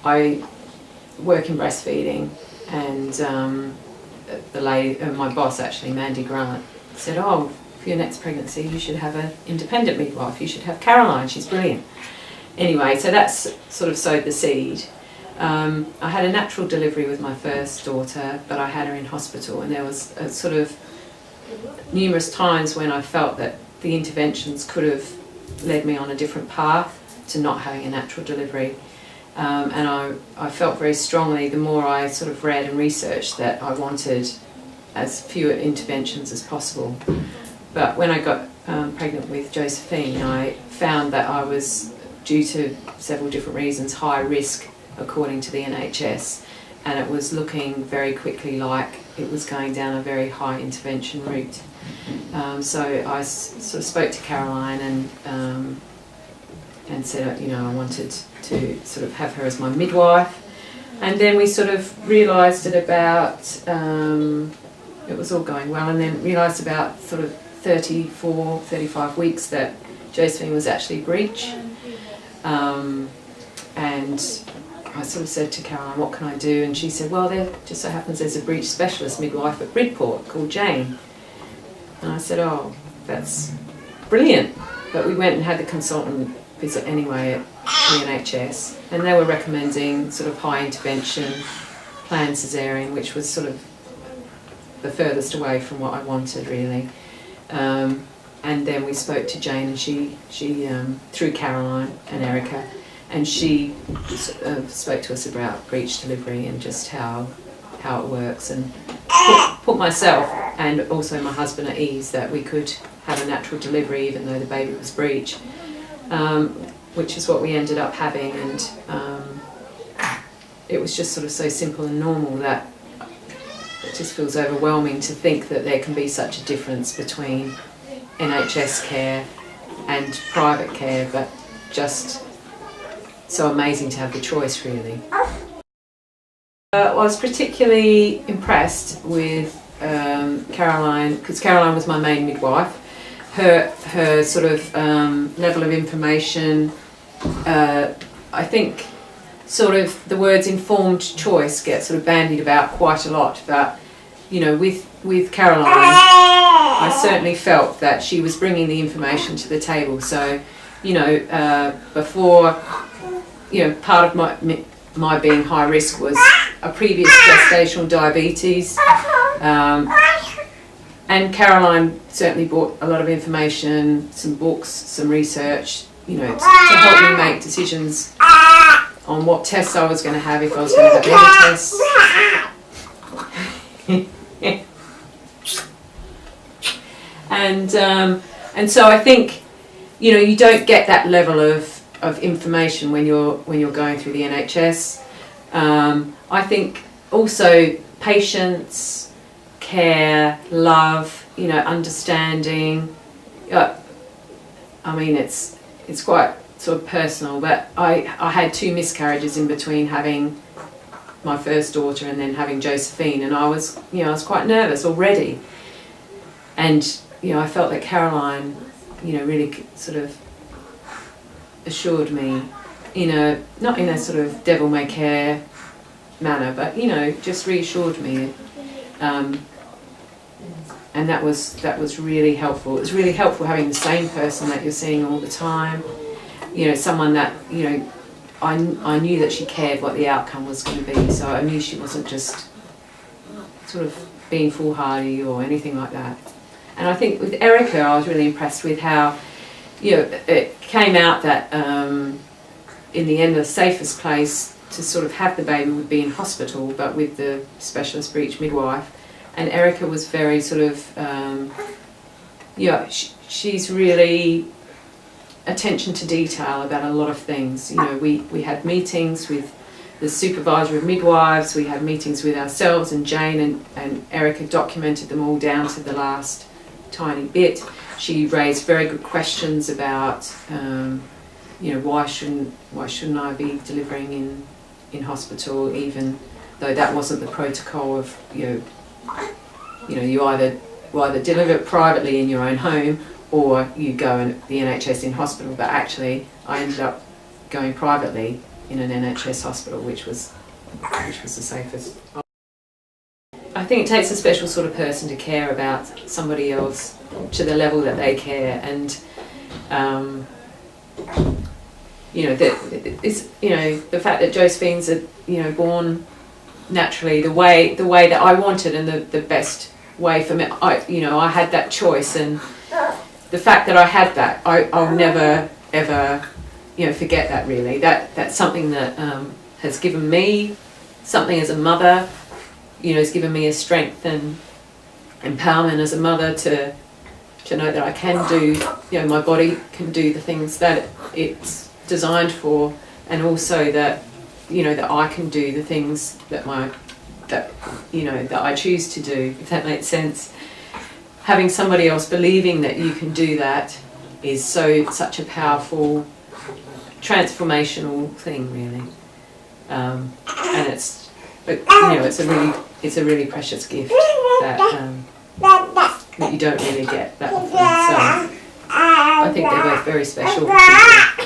I work in breastfeeding, and my boss actually, Mandy Grant, said, "Oh, for your next pregnancy you should have an independent midwife, you should have Caroline, she's brilliant." Anyway, so that's sort of sowed the seed. I had a natural delivery with my first daughter, but I had her in hospital, and there was a sort of numerous times when I felt that the interventions could have led me on a different path to not having a natural delivery. And I felt very strongly, the more I sort of read and researched, that I wanted as few interventions as possible. But when I got pregnant with Josephine, I found that I was, due to several different reasons, high risk according to the NHS, and it was looking very quickly like it was going down a very high intervention route. So I sort of spoke to Caroline and said, you know, I wanted to sort of have her as my midwife. And then we sort of realised at about, it was all going well, and then realised about sort of 34, 35 weeks that Josephine was actually breech. And I sort of said to Caroline, what can I do? And she said, well, there just so happens there's a breech specialist midwife at Bridport called Jane. And I said, oh, that's brilliant. But we went and had the consultant visit anyway at the NHS, and they were recommending sort of high intervention, planned caesarean, which was sort of the furthest away from what I wanted, really. And then we spoke to Jane, and she through Caroline and Erica, and she spoke to us about breech delivery and just how it works, and put myself and also my husband at ease that we could have a natural delivery even though the baby was breech, which is what we ended up having. And it was just sort of so simple and normal that it just feels overwhelming to think that there can be such a difference between NHS care and private care, but just so amazing to have the choice, really. I was particularly impressed with Caroline, because Caroline was my main midwife. Her sort of level of information, I think sort of the words informed choice get sort of bandied about quite a lot, but you know, with Caroline, I certainly felt that she was bringing the information to the table. So, you know, before, you know, part of my being high risk was a previous gestational diabetes, and Caroline certainly brought a lot of information, some books, some research, you know, to help me make decisions on what tests I was going to have, if I was going to have any tests. And so I think, you know, you don't get that level of information when you're going through the NHS. I think also patience, care, love, you know, understanding. I mean, it's quite sort of personal, but I had 2 miscarriages in between having my first daughter and then having Josephine, and I was quite nervous already. And you know, I felt that Caroline, you know, really sort of assured me, you know, not in a sort of devil may care manner, but you know, just reassured me, and that was really helpful. It was really helpful having the same person that you're seeing all the time, you know, someone that, you know, I knew that she cared what the outcome was going to be, so I knew she wasn't just sort of being foolhardy or anything like that. And I think with Erica, I was really impressed with how, you know, it came out that in the end the safest place to sort of have the baby would be in hospital, but with the specialist breech midwife. And Erica was very sort of, yeah, she's really attention to detail about a lot of things. You know, we had meetings with the supervisor of midwives, we had meetings with ourselves, and Jane and Erica documented them all down to the last tiny bit. She raised very good questions about, you know, why shouldn't I be delivering in hospital, even though that wasn't the protocol of, you know, you either deliver it privately in your own home or you go in the NHS in hospital. But actually, I ended up going privately in an NHS hospital, which was the safest. I think it takes a special sort of person to care about somebody else to the level that they care, and the fact that Josephine's born naturally the way that I wanted, and the best way for me. I had that choice, and the fact that I had that, I'll never ever forget that. Really, that's something that has given me something as a mother. Has given me a strength and empowerment as a mother to know that I can do, my body can do the things that it's designed for, and also that that I can do the things that I choose to do, if that makes sense. Having somebody else believing that you can do that is such a powerful, transformational thing, really. And it's a really precious gift that you don't really get that often. So I think they're both very special people.